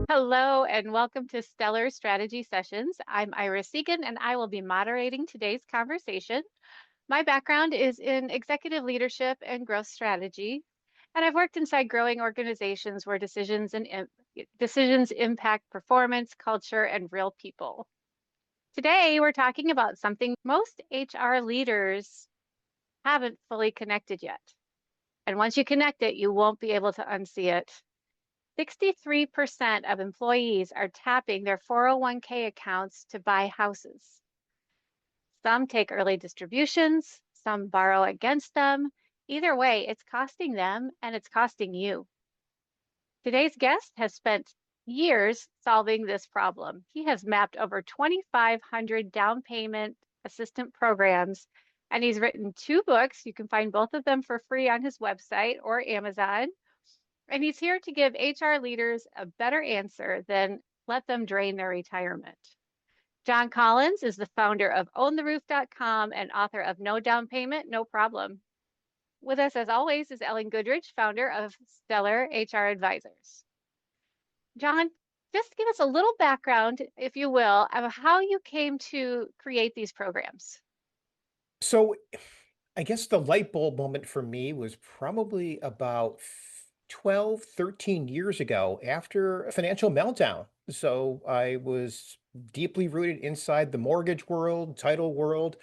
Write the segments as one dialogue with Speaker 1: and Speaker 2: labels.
Speaker 1: Hello and welcome to Stellar Strategy Sessions. I'm Iris Segan and I will be moderating today's conversation. My background is in executive leadership and growth strategy, and I've worked inside growing organizations where decisions impact performance, culture, and real people. Today, we're talking about something most HR leaders haven't fully connected yet. And once you connect it, you won't be able to unsee it. 63% of employees are tapping their 401k accounts to buy houses. Some take early distributions, some borrow against them. Either way, it's costing them and it's costing you. Today's guest has spent years solving this problem. He has mapped over 2,500 down payment assistant programs, and he's written two books. You can find both of them for free on his website or Amazon. And he's here to give HR leaders a better answer than let them drain their retirement. John Collins is the founder of OwnTheRoof.com and author of No Down Payment, No Problem. With us, as always, is Ellen Goodridge, founder of Stellar HR Advisors. John, just give us a little background, if you will, of how you came to create these programs.
Speaker 2: So I guess the light bulb moment for me was probably about 12, 13 years ago after a financial meltdown. So I was deeply rooted inside the mortgage world, title world.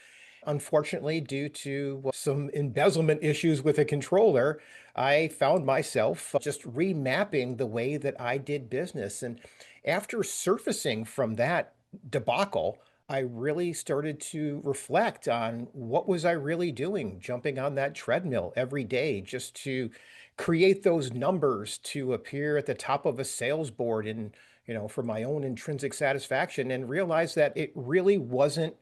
Speaker 2: Unfortunately, due to some embezzlement issues with a controller, I found myself just remapping the way that I did business. And after surfacing from that debacle, I really started to reflect on what was I really doing, jumping on that treadmill every day just to create those numbers to appear at the top of a sales board and, for my own intrinsic satisfaction and realize that it really wasn't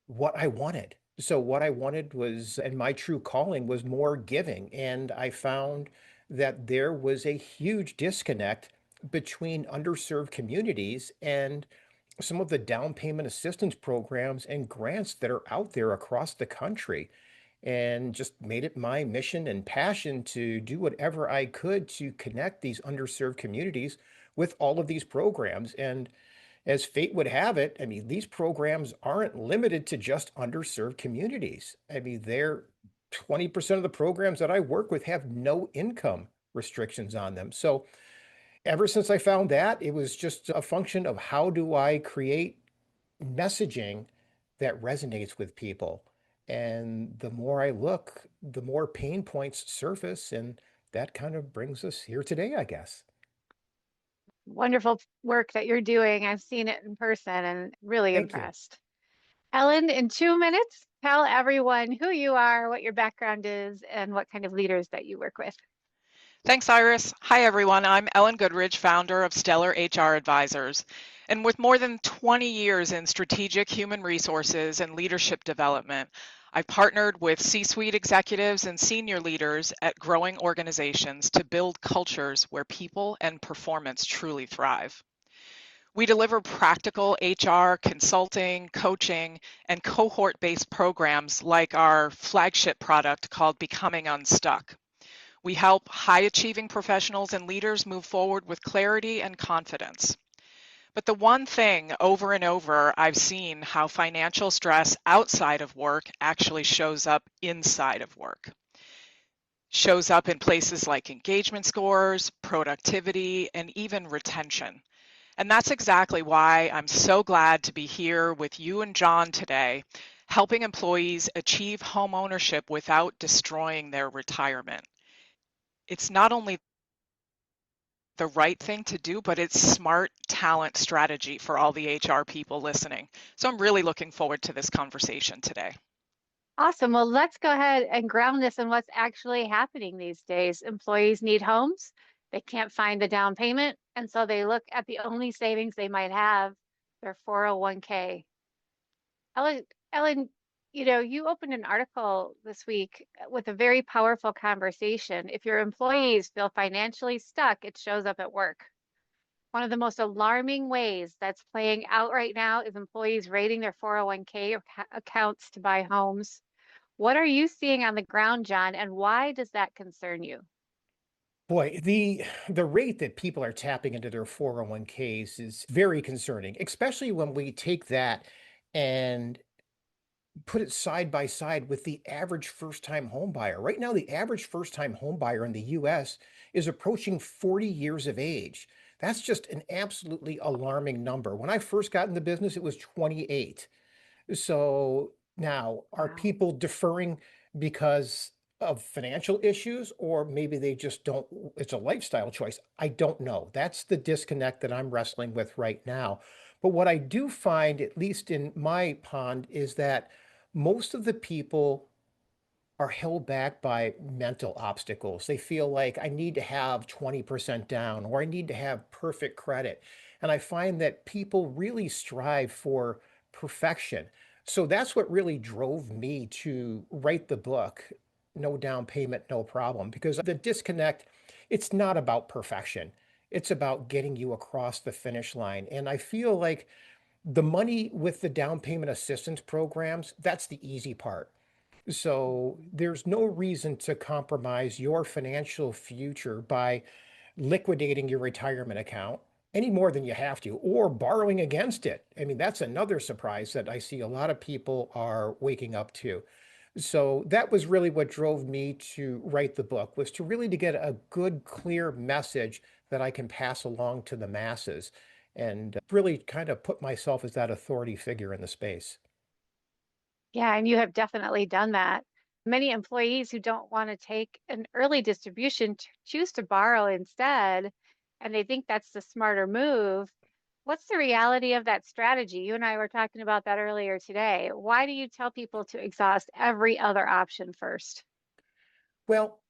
Speaker 2: what I wanted. So what I wanted was, and my true calling was more giving. And I found that there was a huge disconnect between underserved communities and some of the down payment assistance programs and grants that are out there across the country, and just made it my mission and passion to do whatever I could to connect these underserved communities with all of these programs. And as fate would have it, I mean, these programs aren't limited to just underserved communities. I mean, they're 20% of the programs that I work with have no income restrictions on them. So ever since I found that, it was just a function of how do I create messaging that resonates with people. And the more I look, the more pain points surface. And that kind of brings us here today, I guess.
Speaker 1: Wonderful work that you're doing. I've seen it in person and really
Speaker 2: Thank you.
Speaker 1: impressed. Ellen, in 2 minutes, tell everyone who you are, what your background is, and what kind of leaders that you work with.
Speaker 3: Thanks, Iris. Hi, everyone. I'm Ellen Goodridge, founder of Stellar HR Advisors. And with more than 20 years in strategic human resources and leadership development, I've partnered with C-suite executives and senior leaders at growing organizations to build cultures where people and performance truly thrive. We deliver practical HR, consulting, coaching, and cohort-based programs like our flagship product called Becoming Unstuck. We help high-achieving professionals and leaders move forward with clarity and confidence. But the one thing over and over I've seen how financial stress outside of work actually shows up inside of work. Shows up in places like engagement scores, productivity, and even retention. And that's exactly why I'm so glad to be here with you and John today, helping employees achieve home ownership without destroying their retirement. It's not only the right thing to do, but it's smart talent strategy for all the HR people listening. So I'm really looking forward to this conversation today.
Speaker 1: Awesome. Well, let's go ahead and ground this in what's actually happening these days. Employees need homes. They can't find the down payment. And so they look at the only savings they might have, their 401k. Ellen, you opened an article this week with a very powerful conversation. If your employees feel financially stuck, it shows up at work. One of the most alarming ways that's playing out right now is employees raiding their 401k accounts to buy homes. What are you seeing on the ground, John, and why does that concern you?
Speaker 2: Boy, the rate that people are tapping into their 401ks is very concerning, especially when we take that and put it side by side with the average first-time home buyer. Right now, the average first-time home buyer in the US is approaching 40 years of age. That's just an absolutely alarming number. When I first got in the business, it was 28. So now, are
Speaker 1: Wow.
Speaker 2: people deferring because of financial issues, or maybe they just don't, it's a lifestyle choice? I don't know. That's the disconnect that I'm wrestling with right now. But what I do find, at least in my pond, is that most of the people are held back by mental obstacles. They feel like I need to have 20% down or I need to have perfect credit. And I find that people really strive for perfection. So that's what really drove me to write the book, No Down Payment, No Problem, because the disconnect, it's not about perfection. It's about getting you across the finish line. And I feel like the money with the down payment assistance programs, that's the easy part. So
Speaker 1: Mhm.
Speaker 2: there's no reason to compromise your financial future by liquidating your retirement account any more than you have to, or borrowing against it. I mean, that's another surprise that I see a lot of people are waking up to. So that was really what drove me to write the book, was to really to get a good, clear message that I can pass along to the masses and really kind of put myself as that authority figure in the space.
Speaker 1: Yeah, and you have definitely done that. Many employees who don't want to take an early distribution choose to borrow instead, and they think that's the smarter move. What's the reality of that strategy? You and I were talking about that earlier today. Why do you tell people to exhaust every other option first?
Speaker 2: Well,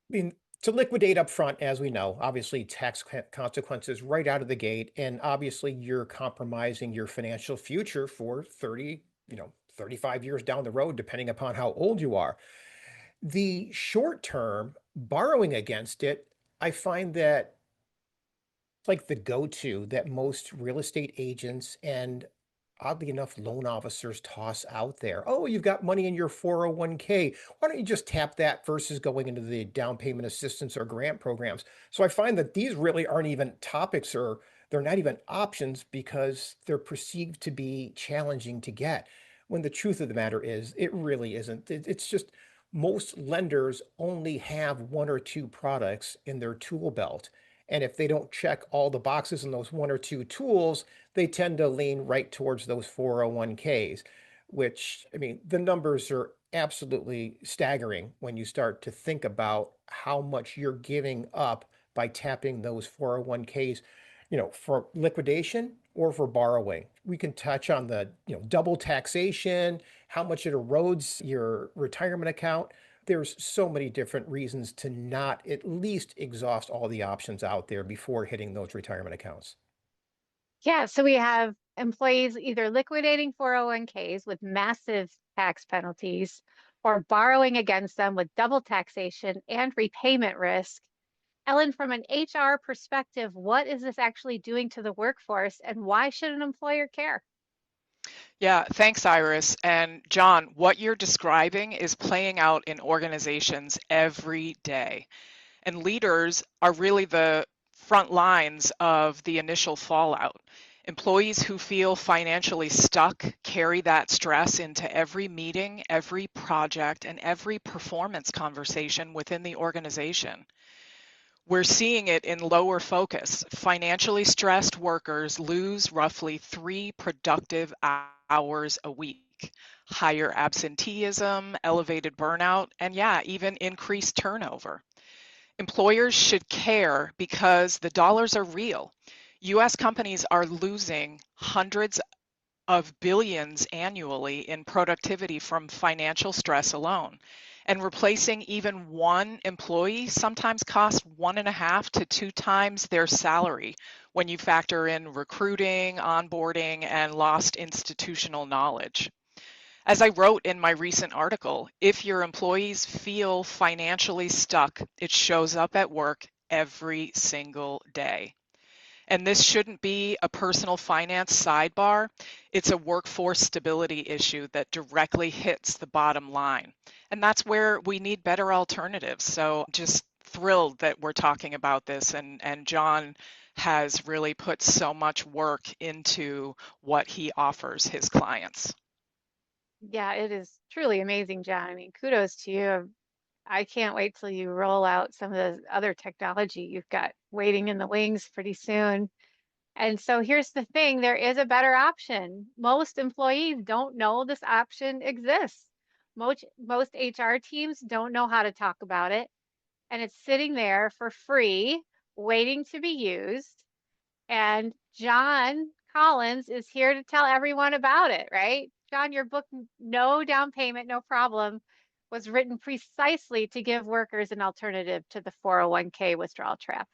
Speaker 2: I mean, to liquidate up front, as we know, obviously tax consequences right out of the gate, and obviously you're compromising your financial future for 30, 35 years down the road, depending upon how old you are. The short term borrowing against it, I find that like the go-to that most real estate agents and oddly enough loan officers toss out there. Oh, you've got money in your 401k. Why don't you just tap that versus going into the down payment assistance or grant programs? So I find that these really aren't even topics, or they're not even options because they're perceived to be challenging to get. When the truth of the matter is, it really isn't. It's just most lenders only have one or two products in their tool belt. And if they don't check all the boxes in those one or two tools, they tend to lean right towards those 401ks, which, I mean, the numbers are absolutely staggering when you start to think about how much you're giving up by tapping those 401ks, for liquidation or for borrowing. We can touch on the, double taxation, how much it erodes your retirement account. There's so many different reasons to not at least exhaust all the options out there before hitting those retirement accounts.
Speaker 1: Yeah, so we have employees either liquidating 401ks with massive tax penalties or borrowing against them with double taxation and repayment risk. Ellen, from an HR perspective, what is this actually doing to the workforce and why should an employer care?
Speaker 3: Yeah, thanks, Iris. And John, what you're describing is playing out in organizations every day. And leaders are really the front lines of the initial fallout. Employees who feel financially stuck carry that stress into every meeting, every project, and every performance conversation within the organization. We're seeing it in lower focus. Financially stressed workers lose roughly 3 productive hours a week. Higher absenteeism, elevated burnout, and yeah, even increased turnover. Employers should care because the dollars are real. US companies are losing hundreds of billions annually in productivity from financial stress alone. And replacing even one employee sometimes costs 1.5 to 2 times their salary when you factor in recruiting, onboarding, and lost institutional knowledge. As I wrote in my recent article, if your employees feel financially stuck, it shows up at work every single day. And this shouldn't be a personal finance sidebar. It's a workforce stability issue that directly hits the bottom line. And that's where we need better alternatives. So just thrilled that we're talking about this, and John has really put so much work into what he offers his clients.
Speaker 1: Yeah, it is truly amazing, John. I mean, kudos to you. I can't wait till you roll out some of the other technology you've got waiting in the wings pretty soon. And so here's the thing, there is a better option. Most employees don't know this option exists. Most HR teams don't know how to talk about it, and it's sitting there for free, waiting to be used. And John Collins is here to tell everyone about it, right? John, your book, No Down Payment, No Problem, was written precisely to give workers an alternative to the 401k withdrawal trap.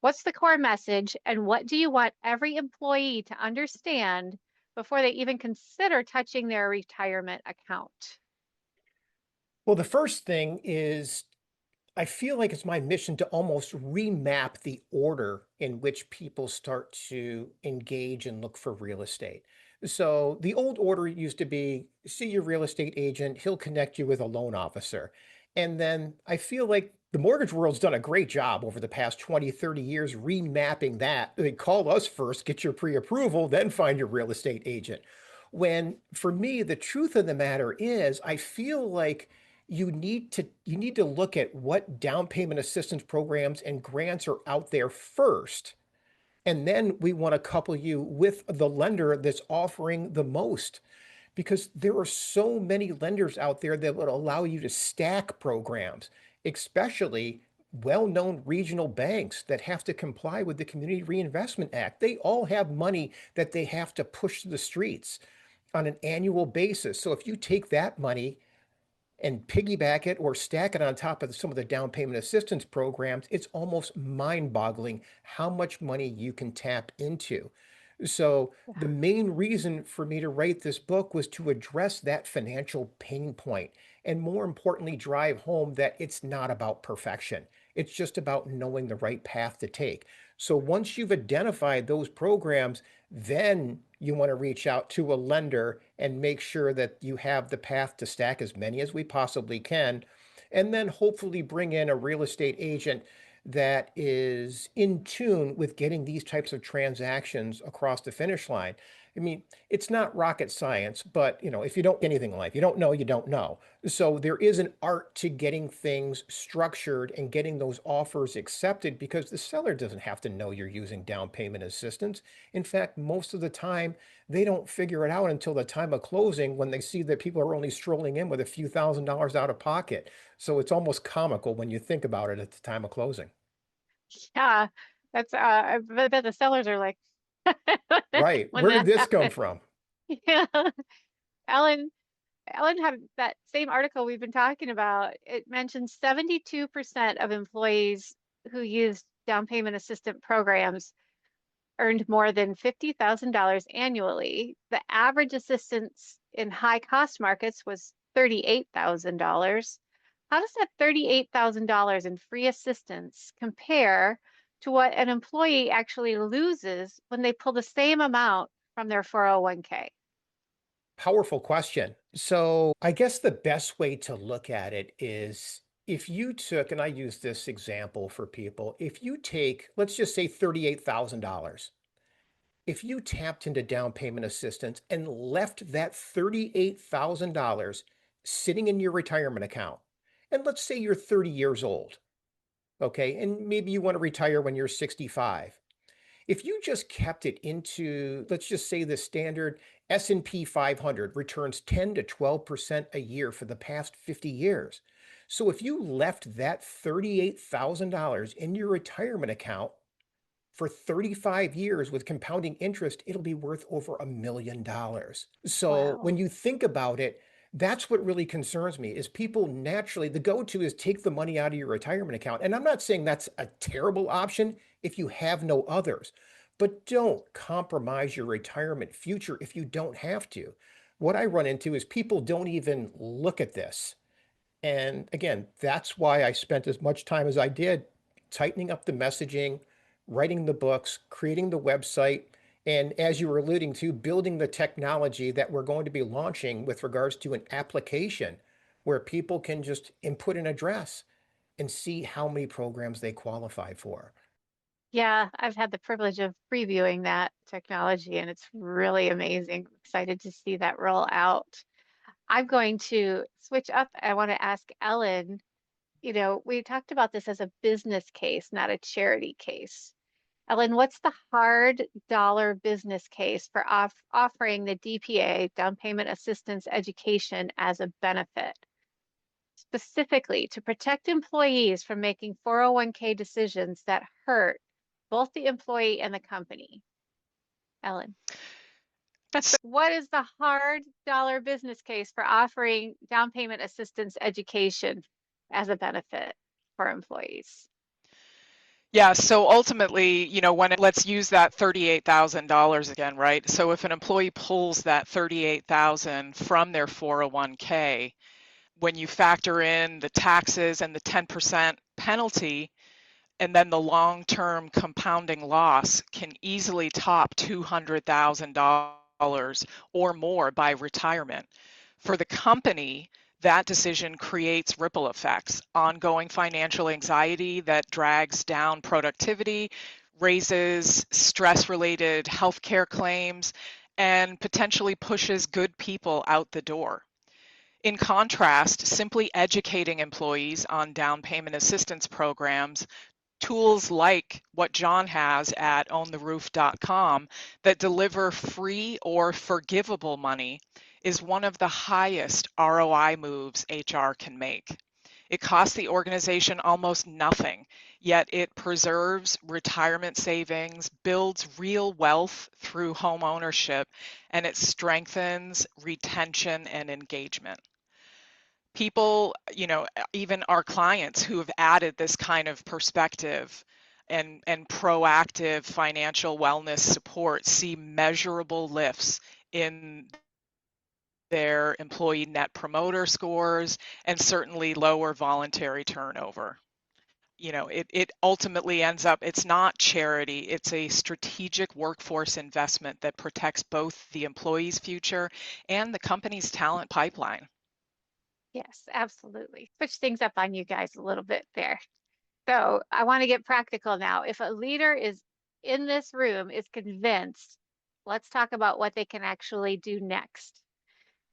Speaker 1: What's the core message, and what do you want every employee to understand before they even consider touching their retirement account?
Speaker 2: Well, the first thing is I feel like it's my mission to almost remap the order in which people start to engage and look for real estate. So the old order used to be see your real estate agent, he'll connect you with a loan officer. And then I feel like the mortgage world's done a great job over the past 20, 30 years remapping that. They call us first, get your pre-approval, then find your real estate agent. When for me, the truth of the matter is, I feel like you need to look at what down payment assistance programs and grants are out there first, and then we want to couple you with the lender that's offering the most, because there are so many lenders out there that would allow you to stack programs, especially well-known regional banks that have to comply with the Community Reinvestment Act. They all have money that they have to push to the streets on an annual basis. So if you take that money and piggyback it or stack it on top of some of the down payment assistance programs, it's almost mind boggling how much money you can tap into. So, the main reason for me to write this book was to address that financial pain point, and more importantly, drive home that it's not about perfection. It's just about knowing the right path to take. So, once you've identified those programs, then you want to reach out to a lender and make sure that you have the path to stack as many as we possibly can. And then hopefully bring in a real estate agent that is in tune with getting these types of transactions across the finish line. I mean, it's not rocket science, but if you don't get anything in life, you don't know, you don't know. So there is an art to getting things structured and getting those offers accepted, because the seller doesn't have to know you're using down payment assistance. In fact, most of the time, they don't figure it out until the time of closing, when they see that people are only strolling in with a few $1,000s out of pocket. So it's almost comical when you think about it at the time of closing.
Speaker 1: Yeah, that's I bet the sellers are like
Speaker 2: Right.
Speaker 1: when
Speaker 2: Where did
Speaker 1: that
Speaker 2: this come
Speaker 1: happens.
Speaker 2: from?
Speaker 1: Yeah. Ellen, Ellen had that same article we've been talking about. It mentions 72% of employees who used down payment assistant programs earned more than $50,000 annually. The average assistance in high cost markets was $38,000. How does that $38,000 in free assistance compare to what an employee actually loses when they pull the same amount from their 401k?
Speaker 2: Powerful question. So I guess the best way to look at it is, if you took, and I use this example for people, if you take, let's just say $38,000, if you tapped into down payment assistance and left that $38,000 sitting in your retirement account, and let's say you're 30 years old, okay, and maybe you want to retire when you're 65. If you just kept it into, let's just say the standard S&P 500 returns 10 to 12% a year for the past 50 years. So if you left that $38,000 in your retirement account for 35 years with compounding interest, it'll be worth over $1 million. So
Speaker 1: Wow.
Speaker 2: when you think about it, that's what really concerns me, is people naturally, the go-to is take the money out of your retirement account. And I'm not saying that's a terrible option if you have no others, but don't compromise your retirement future if you don't have to. What I run into is people don't even look at this. And again, that's why I spent as much time as I did tightening up the messaging, writing the books, creating the website, and as you were alluding to, building the technology that we're going to be launching with regards to an application where people can just input an address and see how many programs they qualify for.
Speaker 1: Yeah, I've had the privilege of previewing that technology and it's really amazing. Excited to see that roll out. I'm going to switch up. I want to ask Ellen, we talked about this as a business case, not a charity case. Ellen, what's the hard dollar business case for offering the DPA, down payment assistance education, as a benefit, specifically to protect employees from making 401k decisions that hurt both the employee and the company? Ellen, what is the hard dollar business case for offering down payment assistance education as a benefit for employees?
Speaker 3: Yeah, so ultimately, let's use that $38,000 again, right? So if an employee pulls that $38,000 from their 401k, when you factor in the taxes and the 10% penalty, and then the long-term compounding loss can easily top $200,000 or more by retirement. For the company, that decision creates ripple effects, ongoing financial anxiety that drags down productivity, raises stress-related healthcare claims, and potentially pushes good people out the door. In contrast, simply educating employees on down payment assistance programs, tools like what John has at owntheroof.com that deliver free or forgivable money, is one of the highest ROI moves HR can make. It costs the organization almost nothing, yet it preserves retirement savings, builds real wealth through home ownership, and it strengthens retention and engagement. People, even our clients who have added this kind of perspective and proactive financial wellness support see measurable lifts in their employee net promoter scores and certainly lower voluntary turnover. It ultimately ends up, it's not charity, it's a strategic workforce investment that protects both the employee's future and the company's talent pipeline.
Speaker 1: Yes, absolutely. Switch things up on you guys a little bit there. So I want to get practical now. If a leader is in this room is convinced, let's talk about what they can actually do next.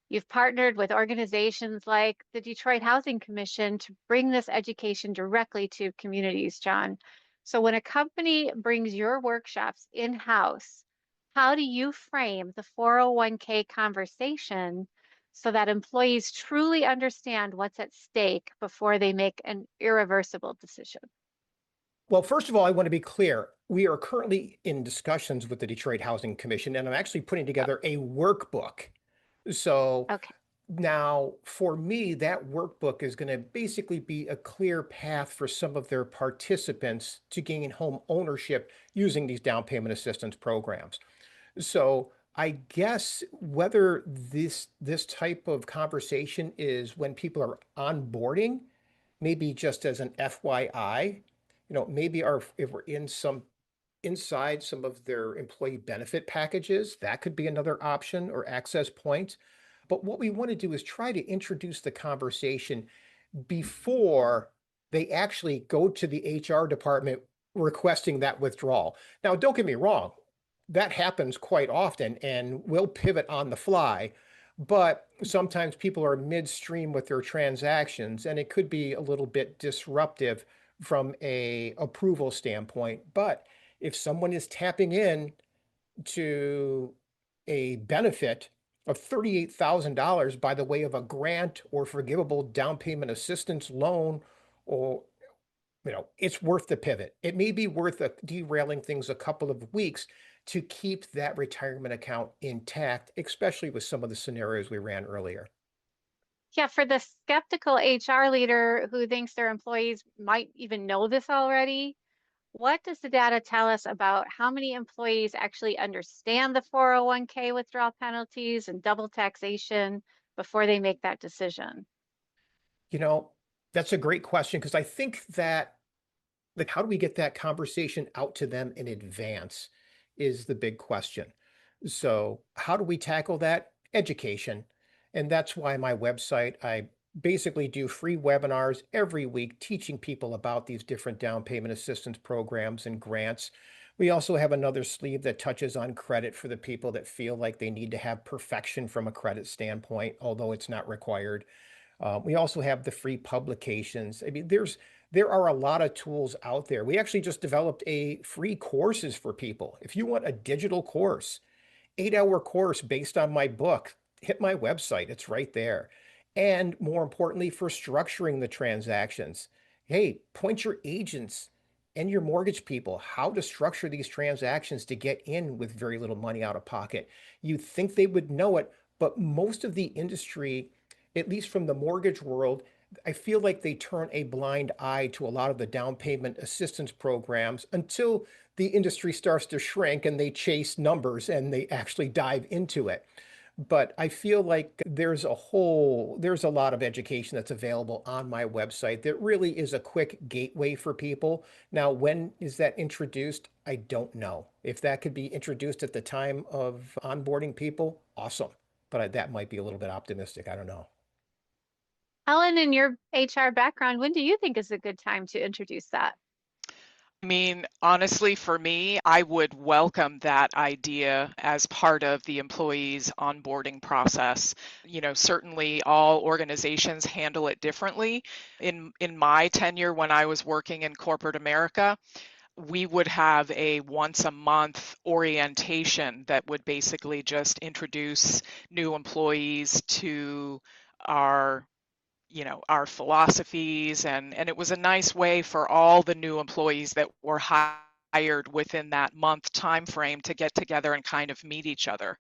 Speaker 1: You've partnered with organizations like the Detroit Housing Commission to bring this education directly to communities, John. So when a company brings your workshops in-house, how do you frame the 401k conversation so that employees truly understand what's at stake before they make an irreversible decision?
Speaker 2: Well, first of all, I want to be clear. We are currently in discussions with the Detroit Housing Commission, and I'm actually putting together a workbook. So
Speaker 1: Okay.
Speaker 2: now, for me, that workbook is going to basically be a clear path for some of their participants to gain home ownership using these down payment assistance programs. So I guess whether this type of conversation is when people are onboarding, maybe just as an FYI, maybe if we're inside some of their employee benefit packages, that could be another option or access point. But what we want to do is try to introduce the conversation before they actually go to the HR department requesting that withdrawal. Now, don't get me wrong, that happens quite often and we'll pivot on the fly. But sometimes people are midstream with their transactions and it could be a little bit disruptive from a approval standpoint. But if someone is tapping in to a benefit of $38,000 by the way of a grant or forgivable down payment assistance loan, or it's worth the pivot. It may be worth derailing things a couple of weeks to keep that retirement account intact, especially with some of the scenarios we ran earlier.
Speaker 1: Yeah, for the skeptical HR leader who thinks their employees might even know this already, what does the data tell us about how many employees actually understand the 401k withdrawal penalties and double taxation before they make that decision?
Speaker 2: You know, that's a great question because I think that, like, how do we get that conversation out to them in advance is the big question. So how do we tackle that? Education. And that's why my website, I basically do free webinars every week teaching people about these different down payment assistance programs and grants. We also have another sleeve that touches on credit for the people that feel like they need to have perfection from a credit standpoint, although it's not required. We also have the free publications. I mean, there are a lot of tools out there. We actually just developed a free courses for people. If you want a digital course, 8-hour course based on my book, hit my website. It's right there. And more importantly, for structuring the transactions, hey, point your agents and your mortgage people how to structure these transactions to get in with very little money out of pocket. You'd think they would know it, but most of the industry, at least from the mortgage world, I feel like they turn a blind eye to a lot of the down payment assistance programs until the industry starts to shrink and they chase numbers and they actually dive into it. But I feel like there's a lot of education that's available on my website that really is a quick gateway for people. Now, when is that introduced? I don't know. If that could be introduced at the time of onboarding people, awesome. But that might be a little bit optimistic. I don't know.
Speaker 1: Ellen, in your HR background, when do you think is a good time to introduce that?
Speaker 3: I mean, honestly, for me, I would welcome that idea as part of the employee's onboarding process. Certainly all organizations handle it differently. In my tenure when I was working in corporate America, we would have a once a month orientation that would basically just introduce new employees to our our philosophies, and it was a nice way for all the new employees that were hired within that month time frame to get together and kind of meet each other.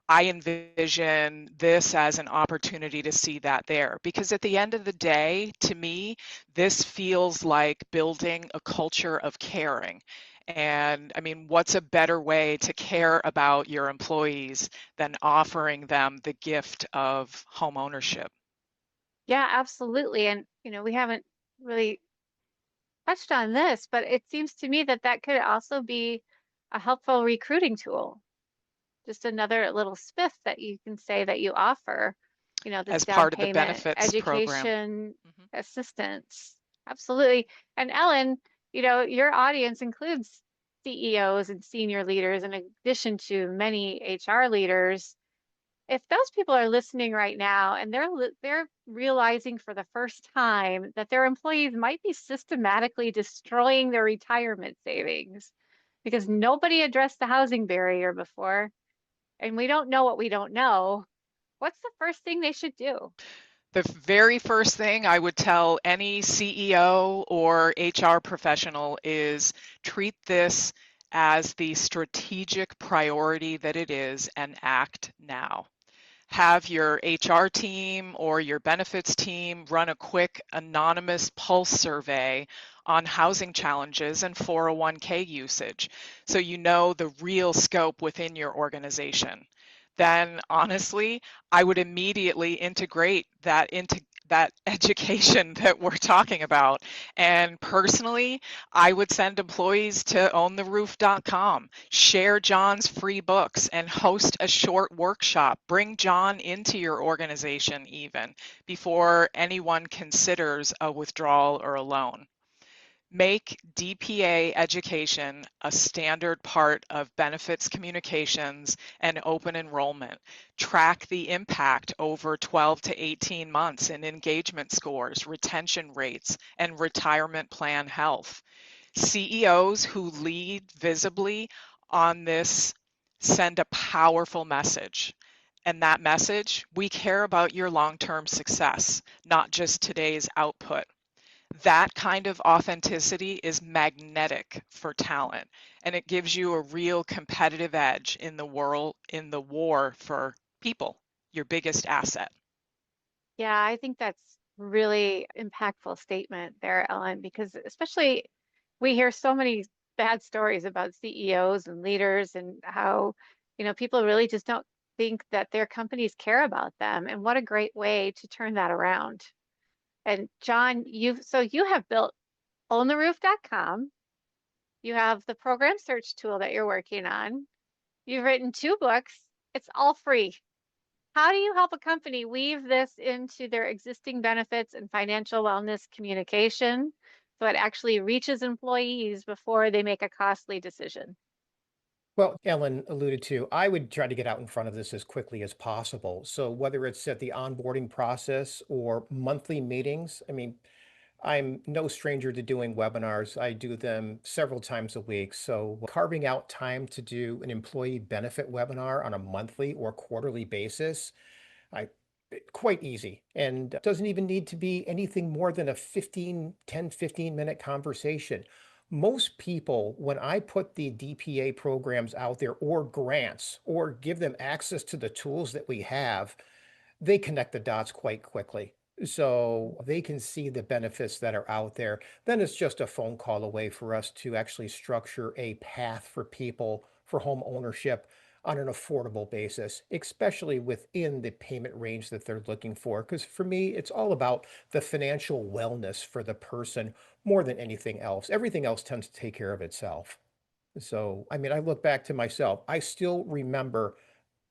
Speaker 3: I envision this as an opportunity to see that there, because at the end of the day, to me, this feels like building a culture of caring. And I mean, what's a better way to care about your employees than offering them the gift of home ownership?
Speaker 1: Yeah, absolutely. And, we haven't really touched on this, but it seems to me that that could also be a helpful recruiting tool. Just another little spiff that you can say that you offer, this
Speaker 3: As
Speaker 1: down
Speaker 3: part of the
Speaker 1: payment
Speaker 3: benefits program.
Speaker 1: education
Speaker 3: Mhm.
Speaker 1: assistance. Absolutely. And Ellen, your audience includes CEOs and senior leaders in addition to many HR leaders. If those people are listening right now and they're realizing for the first time that their employees might be systematically destroying their retirement savings because nobody addressed the housing barrier before, and we don't know what we don't know, what's the first thing they should do?
Speaker 3: The very first thing I would tell any CEO or HR professional is treat this as the strategic priority that it is and act now. Have your HR team or your benefits team run a quick anonymous pulse survey on housing challenges and 401k usage so you know the real scope within your organization. Then honestly, I would immediately integrate that into that education that we're talking about. And personally, I would send employees to owntheroof.com, share John's free books, and host a short workshop. Bring John into your organization even before anyone considers a withdrawal or a loan. Make DPA education a standard part of benefits communications and open enrollment. Track the impact over 12 to 18 months in engagement scores, retention rates, and retirement plan health. CEOs who lead visibly on this send a powerful message. And that message, we care about your long-term success, not just today's output. That kind of authenticity is magnetic for talent, and it gives you a real competitive edge in the war for people, your biggest asset.
Speaker 1: Yeah, I think that's really impactful statement there, Ellen, because especially we hear so many bad stories about CEOs and leaders and how, people really just don't think that their companies care about them. And what a great way to turn that around. And John, you have built owntheroof.com. You have the program search tool that you're working on. You've written two books. It's all free. How do you help a company weave this into their existing benefits and financial wellness communication so it actually reaches employees before they make a costly decision?
Speaker 2: Well, Ellen alluded to, I would try to get out in front of this as quickly as possible. So whether it's at the onboarding process or monthly meetings, I mean, I'm no stranger to doing webinars. I do them several times a week. So carving out time to do an employee benefit webinar on a monthly or quarterly basis, I quite easy and doesn't even need to be anything more than a 15-minute conversation. Most people, when I put the DPA programs out there or grants or give them access to the tools that we have, they connect the dots quite quickly. So they can see the benefits that are out there. Then it's just a phone call away for us to actually structure a path for people for home ownership on an affordable basis, especially within the payment range that they're looking for. Because for me, it's all about the financial wellness for the person more than anything else. Everything else tends to take care of itself. So, I mean, I look back to myself, I still remember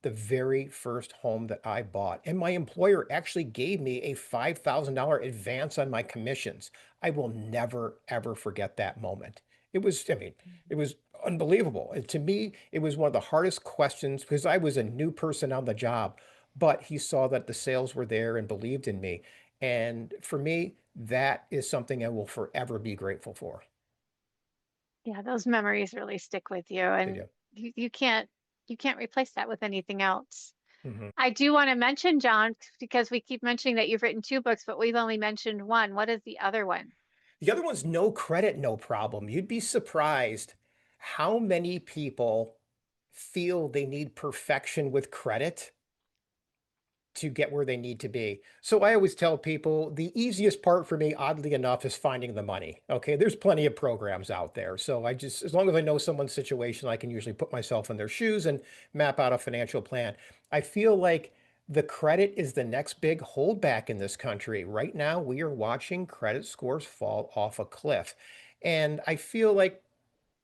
Speaker 2: the very first home that I bought. And my employer actually gave me a $5,000 advance on my commissions. I will never, ever forget that moment. It was, I mean, it was unbelievable. And to me, it was one of the hardest questions because I was a new person on the job, but he saw that the sales were there and believed in me. And for me, that is something I will forever be grateful for.
Speaker 1: Yeah, those memories really stick with you,
Speaker 2: They
Speaker 1: and
Speaker 2: do.
Speaker 1: you can't replace that with anything else.
Speaker 2: Mhm.
Speaker 1: I do want to mention, John, because we keep mentioning that you've written two books, but we've only mentioned one. What is the other one?
Speaker 2: The other one's no credit, no problem. You'd be surprised how many people feel they need perfection with credit to get where they need to be. So I always tell people the easiest part for me, oddly enough, is finding the money. Okay, there's plenty of programs out there. So I just, as long as I know someone's situation, I can usually put myself in their shoes and map out a financial plan. I feel like the credit is the next big holdback in this country. Right now, we are watching credit scores fall off a cliff. And I feel like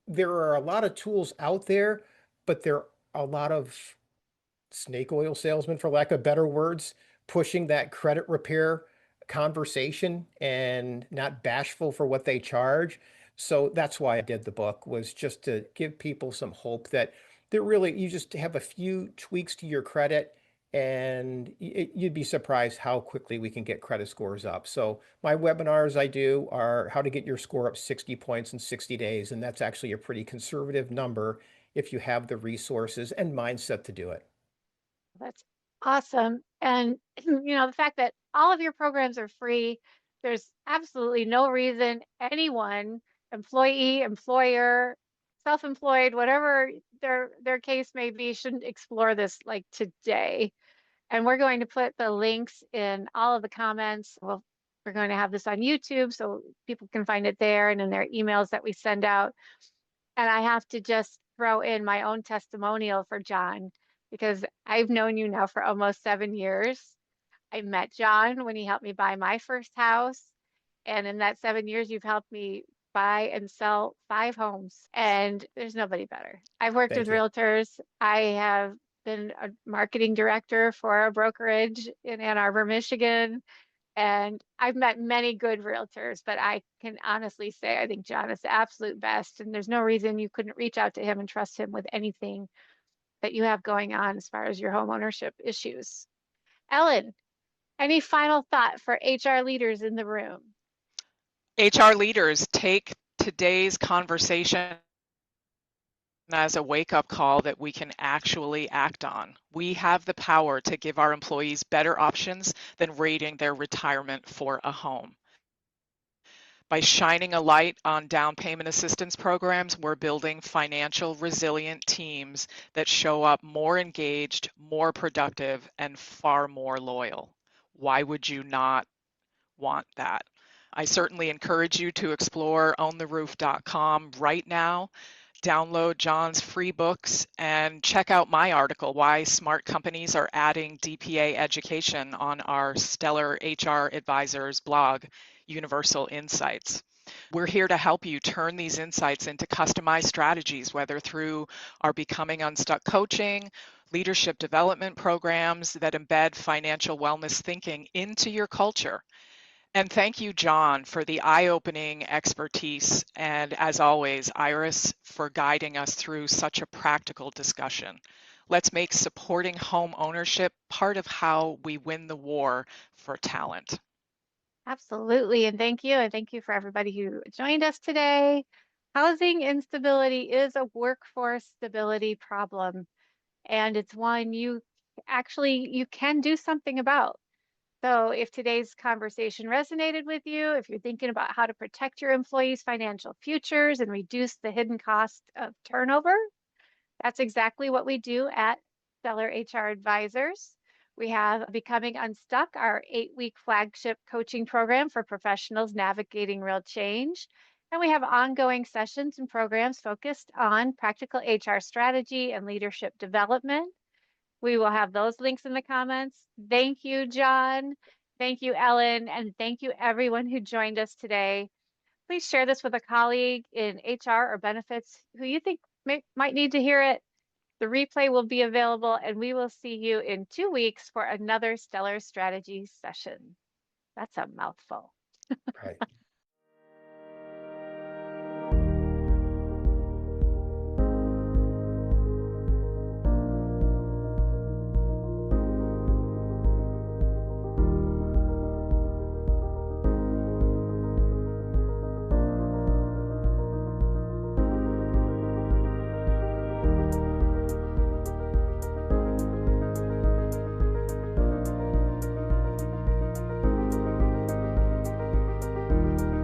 Speaker 2: there are a lot of tools out there, but there are a lot of snake oil salesman, for lack of better words, pushing that credit repair conversation and not bashful for what they charge. So that's why I did the book, was just to give people some hope that there really, you just have a few tweaks to your credit and you'd be surprised how quickly we can get credit scores up. So my webinars I do are how to get your score up 60 points in 60 days. And that's actually a pretty conservative number if you have the resources and mindset to do it.
Speaker 1: That's awesome. And the fact that all of your programs are free, there's absolutely no reason anyone, employee, employer, self-employed, whatever their case may be, shouldn't explore this like today. And we're going to put the links in all of the comments. We're going to have this on YouTube so people can find it there and in their emails that we send out. And I have to just throw in my own testimonial for John because I've known you now for almost 7 years. I met John when he helped me buy my first house. And in that 7 years, you've helped me buy and sell 5 homes. And there's nobody better. I've worked with
Speaker 2: Thank you.
Speaker 1: realtors. I have been a marketing director for a brokerage in Ann Arbor, Michigan. And I've met many good realtors, but I can honestly say I think John is the absolute best. And there's no reason you couldn't reach out to him and trust him with anything that you have going on as far as your home ownership issues. Ellen, any final thought for HR leaders in the room?
Speaker 3: HR leaders, take today's conversation as a wake-up call that we can actually act on. We have the power to give our employees better options than rating their retirement for a home. By shining a light on down payment assistance programs, we're building financial resilient teams that show up more engaged, more productive, and far more loyal. Why would you not want that? I certainly encourage you to explore owntheroof.com right now. Download John's free books and check out my article, Why Smart Companies Are Adding DPA Education, on our Stellar HR Advisors blog, Universal Insights. We're here to help you turn these insights into customized strategies, whether through our Becoming Unstuck coaching, leadership development programs that embed financial wellness thinking into your culture. And thank you, John, for the eye-opening expertise, and as always, Iris, for guiding us through such a practical discussion. Let's make supporting home ownership part of how we win the war for talent.
Speaker 1: Absolutely. And thank you. And thank you for everybody who joined us today. Housing instability is a workforce stability problem, and it's one you can do something about. So if today's conversation resonated with you, if you're thinking about how to protect your employees' financial futures and reduce the hidden cost of turnover, that's exactly what we do at Stellar HR Advisors. We have Becoming Unstuck, our 8-week flagship coaching program for professionals navigating real change. And we have ongoing sessions and programs focused on practical HR strategy and leadership development. We will have those links in the comments. Thank you, John. Thank you, Ellen. And thank you, everyone who joined us today. Please share this with a colleague in HR or benefits who you think might need to hear it. The replay will be available, and we will see you in 2 weeks for another Stellar Strategy session. That's a mouthful.
Speaker 2: Right.